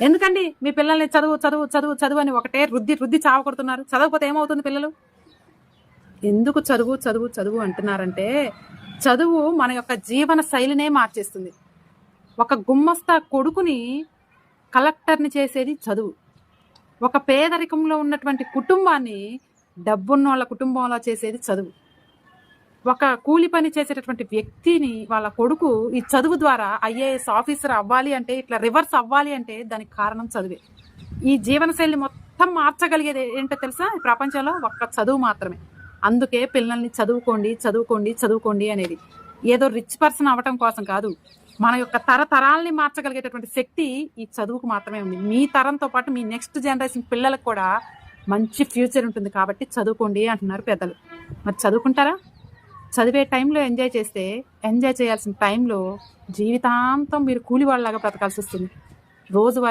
ఎందుకండి మీ పిల్లల్ని చదువు చదువు చదువు చదువు అని ఒకటే రుద్ది రుద్ది చావకొడుతున్నారు? చదవకపోతే ఏమవుతుంది పిల్లలు? ఎందుకు చదువు చదువు చదువు అంటున్నారంటే, చదువు మన యొక్క జీవన శైలినే మార్చేస్తుంది. ఒక గుమ్మస్తా కొడుకుని కలెక్టర్ని చేసేది చదువు. ఒక పేదరికంలో ఉన్నటువంటి కుటుంబాన్ని డబ్బున్నోళ్ళ కుటుంబంలో చేసేది చదువు. ఒక కూలి పని చేసేటటువంటి వ్యక్తిని వాళ్ళ కొడుకు ఈ చదువు ద్వారా ఐఏఎస్ ఆఫీసర్ అవ్వాలి అంటే, ఇట్లా రివర్స్ అవ్వాలి అంటే దానికి కారణం చదువే. ఈ జీవనశైలిని మొత్తం మార్చగలిగేది ఏంటో తెలుసా? ఈ ప్రపంచంలో ఒక్క చదువు మాత్రమే. అందుకే పిల్లల్ని చదువుకోండి చదువుకోండి చదువుకోండి అనేది. ఏదో రిచ్ పర్సన్ అవ్వటం కోసం కాదు. మన యొక్క తరతరాల్ని మార్చగలిగేటటువంటి శక్తి ఈ చదువుకు మాత్రమే ఉంది. మీ తరంతో పాటు మీ నెక్స్ట్ జనరేషన్ పిల్లలకు కూడా మంచి ఫ్యూచర్ ఉంటుంది కాబట్టి చదువుకోండి అంటున్నారు పెద్దలు. మరి చదువుకుంటారా? చదివే టైంలో ఎంజాయ్ చేస్తే, ఎంజాయ్ చేయాల్సిన టైంలో జీవితాంతం మీరు కూలి వాళ్ళలాగా బ్రతకాల్సి వస్తుంది. రోజువారీ